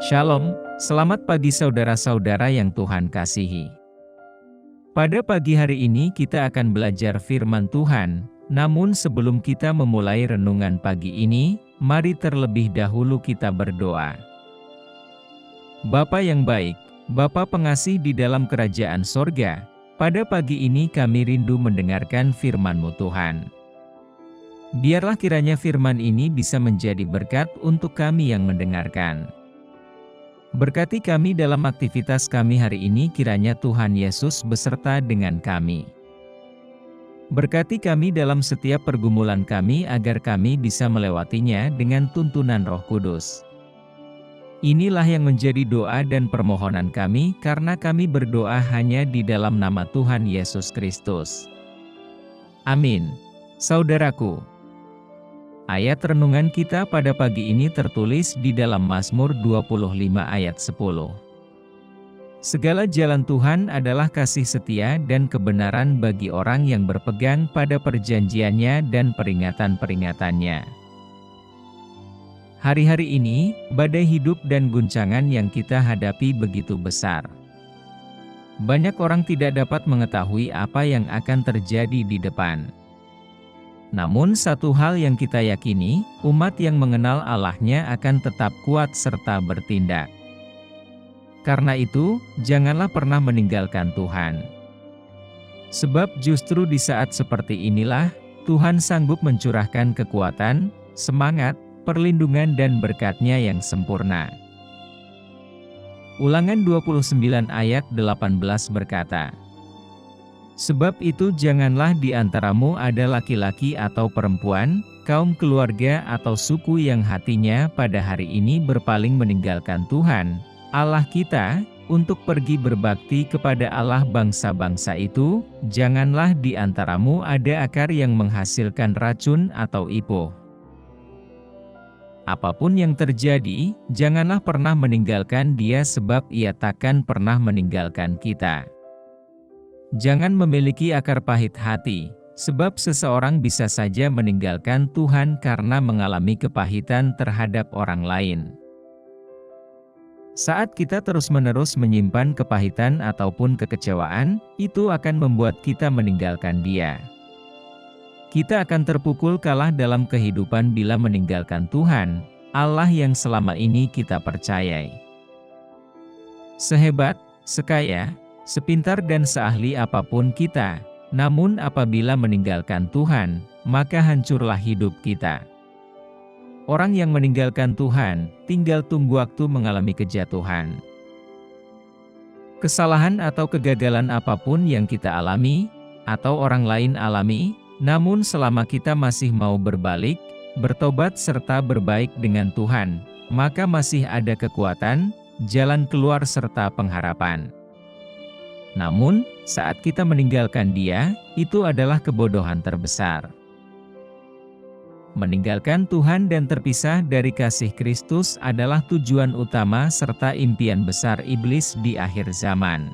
Shalom, selamat pagi saudara-saudara yang Tuhan kasihi. Pada pagi hari ini kita akan belajar firman Tuhan, namun sebelum kita memulai renungan pagi ini, mari terlebih dahulu kita berdoa. Bapa yang baik, Bapa pengasih di dalam kerajaan sorga, pada pagi ini kami rindu mendengarkan firman-Mu Tuhan. Biarlah kiranya firman ini bisa menjadi berkat untuk kami yang mendengarkan. Berkati kami dalam aktivitas kami hari ini, kiranya Tuhan Yesus beserta dengan kami. Berkati kami dalam setiap pergumulan kami agar kami bisa melewatinya dengan tuntunan Roh Kudus. Inilah yang menjadi doa dan permohonan kami karena kami berdoa hanya di dalam nama Tuhan Yesus Kristus. Amin. Saudaraku, ayat renungan kita pada pagi ini tertulis di dalam Mazmur 25 ayat 10. Segala jalan Tuhan adalah kasih setia dan kebenaran bagi orang yang berpegang pada perjanjiannya dan peringatan-peringatannya. Hari-hari ini, badai hidup dan guncangan yang kita hadapi begitu besar. Banyak orang tidak dapat mengetahui apa yang akan terjadi di depan. Namun satu hal yang kita yakini, umat yang mengenal Allah-Nya akan tetap kuat serta bertindak. Karena itu, janganlah pernah meninggalkan Tuhan. Sebab justru di saat seperti inilah, Tuhan sanggup mencurahkan kekuatan, semangat, perlindungan dan berkat-Nya yang sempurna. Ulangan 29 ayat 18 berkata, "Sebab itu janganlah di antaramu ada laki-laki atau perempuan, kaum keluarga atau suku yang hatinya pada hari ini berpaling meninggalkan Tuhan, Allah kita, untuk pergi berbakti kepada Allah bangsa-bangsa itu, janganlah di antaramu ada akar yang menghasilkan racun atau ipuh." Apapun yang terjadi, janganlah pernah meninggalkan Dia sebab Ia takkan pernah meninggalkan kita. Jangan memiliki akar pahit hati, sebab seseorang bisa saja meninggalkan Tuhan karena mengalami kepahitan terhadap orang lain. Saat kita terus-menerus menyimpan kepahitan ataupun kekecewaan, itu akan membuat kita meninggalkan Dia. Kita akan terpukul kalah dalam kehidupan bila meninggalkan Tuhan, Allah yang selama ini kita percayai. Sehebat, sekaya, sepintar dan seahli apapun kita, namun apabila meninggalkan Tuhan, maka hancurlah hidup kita. Orang yang meninggalkan Tuhan, tinggal tunggu waktu mengalami kejatuhan. Kesalahan atau kegagalan apapun yang kita alami, atau orang lain alami, namun selama kita masih mau berbalik, bertobat serta berbaik dengan Tuhan, maka masih ada kekuatan, jalan keluar serta pengharapan. Namun, saat kita meninggalkan Dia, itu adalah kebodohan terbesar. Meninggalkan Tuhan dan terpisah dari kasih Kristus adalah tujuan utama serta impian besar iblis di akhir zaman.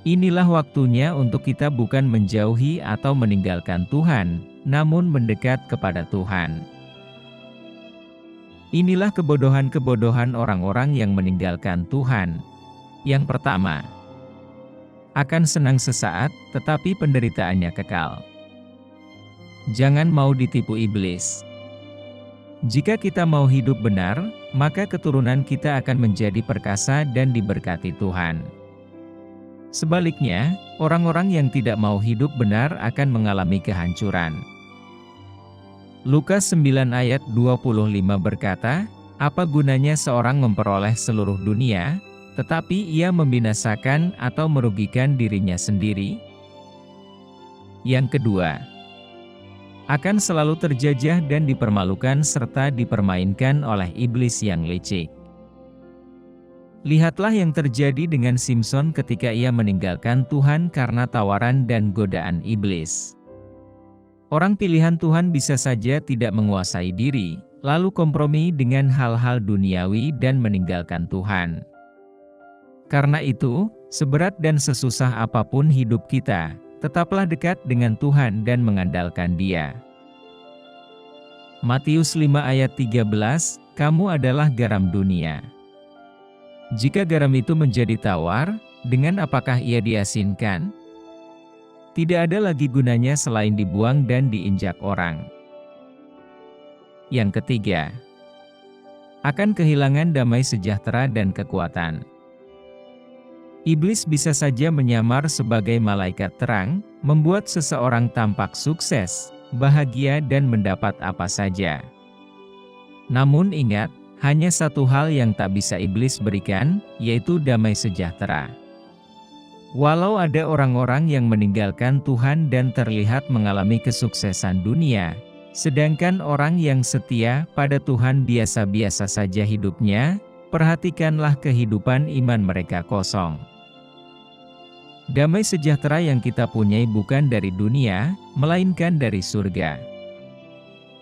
Inilah waktunya untuk kita bukan menjauhi atau meninggalkan Tuhan, namun mendekat kepada Tuhan. Inilah kebodohan-kebodohan orang-orang yang meninggalkan Tuhan. Yang pertama, akan senang sesaat, tetapi penderitaannya kekal. Jangan mau ditipu iblis. Jika kita mau hidup benar, maka keturunan kita akan menjadi perkasa dan diberkati Tuhan. Sebaliknya, orang-orang yang tidak mau hidup benar akan mengalami kehancuran. Lukas 9 ayat 25 berkata, "Apa gunanya seorang memperoleh seluruh dunia, tetapi ia membinasakan atau merugikan dirinya sendiri?" Yang kedua, akan selalu terjajah dan dipermalukan serta dipermainkan oleh iblis yang licik. Lihatlah yang terjadi dengan Simson ketika ia meninggalkan Tuhan karena tawaran dan godaan iblis. Orang pilihan Tuhan bisa saja tidak menguasai diri, lalu kompromi dengan hal-hal duniawi dan meninggalkan Tuhan. Karena itu, seberat dan sesusah apapun hidup kita, tetaplah dekat dengan Tuhan dan mengandalkan Dia. Matius 5 ayat 13, "Kamu adalah garam dunia. Jika garam itu menjadi tawar, dengan apakah ia diasinkan? Tidak ada lagi gunanya selain dibuang dan diinjak orang. Yang ketiga, akan kehilangan damai sejahtera dan kekuatan. Iblis bisa saja menyamar sebagai malaikat terang, membuat seseorang tampak sukses, bahagia dan mendapat apa saja. Namun ingat, hanya satu hal yang tak bisa iblis berikan, yaitu damai sejahtera. Walau ada orang-orang yang meninggalkan Tuhan dan terlihat mengalami kesuksesan dunia, sedangkan orang yang setia pada Tuhan biasa-biasa saja hidupnya, perhatikanlah kehidupan iman mereka kosong. Damai sejahtera yang kita punyai bukan dari dunia, melainkan dari surga.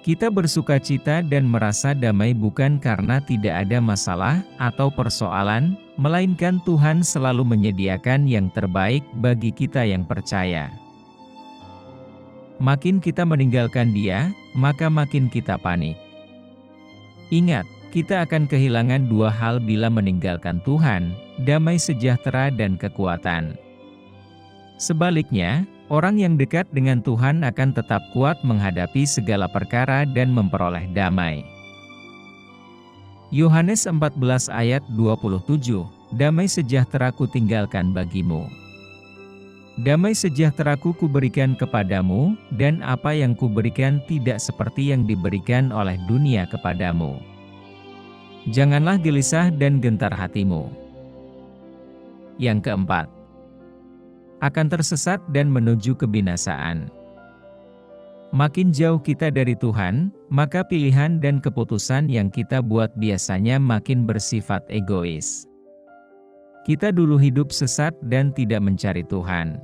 Kita bersukacita dan merasa damai bukan karena tidak ada masalah atau persoalan, melainkan Tuhan selalu menyediakan yang terbaik bagi kita yang percaya. Makin kita meninggalkan Dia, maka makin kita panik. Ingat, kita akan kehilangan dua hal bila meninggalkan Tuhan, damai sejahtera dan kekuatan. Sebaliknya, orang yang dekat dengan Tuhan akan tetap kuat menghadapi segala perkara dan memperoleh damai. Yohanes 14 ayat 27, Damai sejahtera kutinggalkan bagimu. Damai sejahteraku kuberikan kepadamu, dan apa yang kuberikan tidak seperti yang diberikan oleh dunia kepadamu. Janganlah gelisah dan gentar hatimu. Yang keempat, akan tersesat dan menuju kebinasaan. Makin jauh kita dari Tuhan, maka pilihan dan keputusan yang kita buat biasanya makin bersifat egois. Kita dulu hidup sesat dan tidak mencari Tuhan.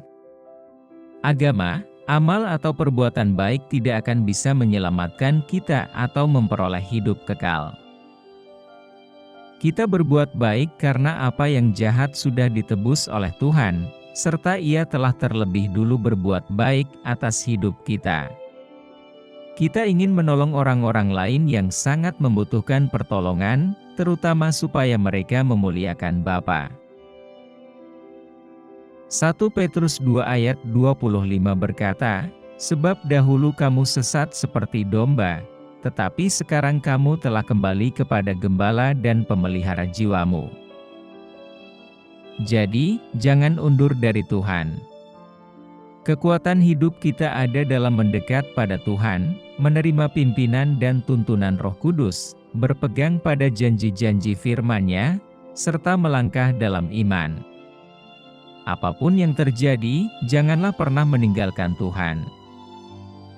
Agama, amal atau perbuatan baik tidak akan bisa menyelamatkan kita atau memperoleh hidup kekal. Kita berbuat baik karena apa yang jahat sudah ditebus oleh Tuhan, serta Ia telah terlebih dulu berbuat baik atas hidup kita. Kita ingin menolong orang-orang lain yang sangat membutuhkan pertolongan, terutama supaya mereka memuliakan Bapa. 1 Petrus 2 ayat 25 berkata, Sebab dahulu kamu sesat seperti domba, tetapi sekarang kamu telah kembali kepada Gembala dan Pemelihara jiwamu. Jadi, jangan undur dari Tuhan. Kekuatan hidup kita ada dalam mendekat pada Tuhan, menerima pimpinan dan tuntunan Roh Kudus, berpegang pada janji-janji firman-Nya, serta melangkah dalam iman. Apapun yang terjadi, janganlah pernah meninggalkan Tuhan.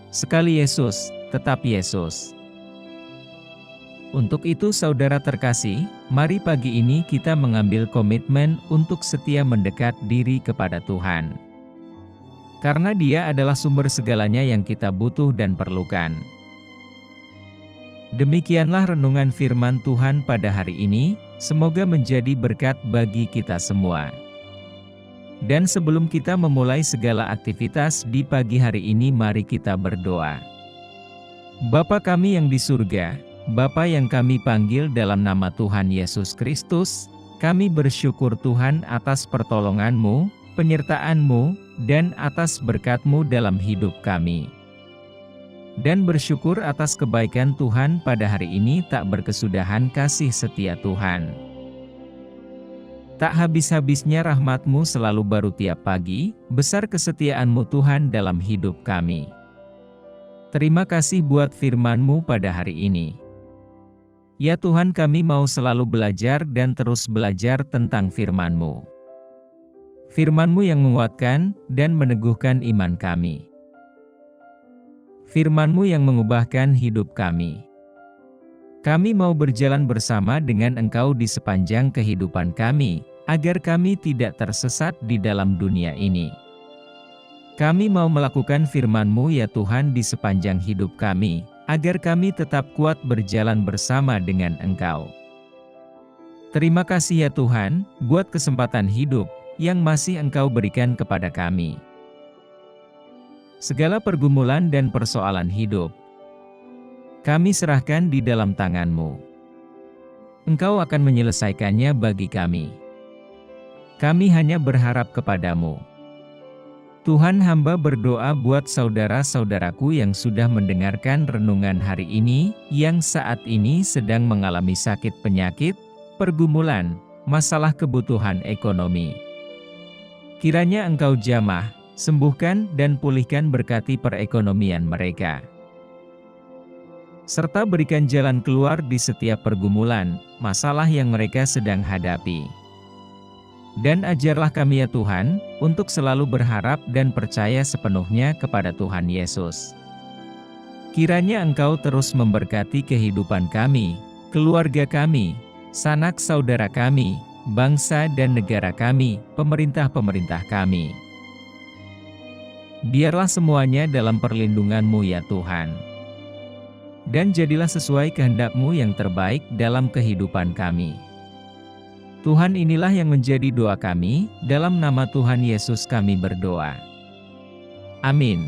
Sekali Yesus, tetap Yesus. Untuk itu saudara terkasih, mari pagi ini kita mengambil komitmen untuk setia mendekat diri kepada Tuhan. Karena Dia adalah sumber segalanya yang kita butuh dan perlukan. Demikianlah renungan firman Tuhan pada hari ini, semoga menjadi berkat bagi kita semua. Dan sebelum kita memulai segala aktivitas di pagi hari ini, mari kita berdoa. Bapa kami yang di surga, Bapa yang kami panggil dalam nama Tuhan Yesus Kristus, kami bersyukur Tuhan atas pertolongan-Mu, penyertaan-Mu, dan atas berkat-Mu dalam hidup kami. Dan bersyukur atas kebaikan Tuhan pada hari ini tak berkesudahan kasih setia Tuhan. Tak habis-habisnya rahmat-Mu selalu baru tiap pagi, besar kesetiaan-Mu Tuhan dalam hidup kami. Terima kasih buat firman-Mu pada hari ini. Ya Tuhan, kami mau selalu belajar dan terus belajar tentang firman-Mu. Firman-Mu yang menguatkan dan meneguhkan iman kami. Firman-Mu yang mengubahkan hidup kami. Kami mau berjalan bersama dengan Engkau di sepanjang kehidupan kami, agar kami tidak tersesat di dalam dunia ini. Kami mau melakukan firman-Mu ya Tuhan di sepanjang hidup kami, agar kami tetap kuat berjalan bersama dengan Engkau. Terima kasih ya Tuhan, buat kesempatan hidup yang masih Engkau berikan kepada kami. Segala pergumulan dan persoalan hidup, kami serahkan di dalam tangan-Mu. Engkau akan menyelesaikannya bagi kami. Kami hanya berharap kepadamu. Tuhan, hamba berdoa buat saudara-saudaraku yang sudah mendengarkan renungan hari ini, yang saat ini sedang mengalami sakit penyakit, pergumulan, masalah kebutuhan ekonomi. Kiranya Engkau jamah, sembuhkan dan pulihkan, berkati perekonomian mereka. Serta berikan jalan keluar di setiap pergumulan, masalah yang mereka sedang hadapi. Dan ajarlah kami ya Tuhan, untuk selalu berharap dan percaya sepenuhnya kepada Tuhan Yesus. Kiranya Engkau terus memberkati kehidupan kami, keluarga kami, sanak saudara kami, bangsa dan negara kami, pemerintah-pemerintah kami. Biarlah semuanya dalam perlindungan-Mu ya Tuhan. Dan jadilah sesuai kehendak-Mu yang terbaik dalam kehidupan kami. Tuhan, inilah yang menjadi doa kami, dalam nama Tuhan Yesus kami berdoa. Amin.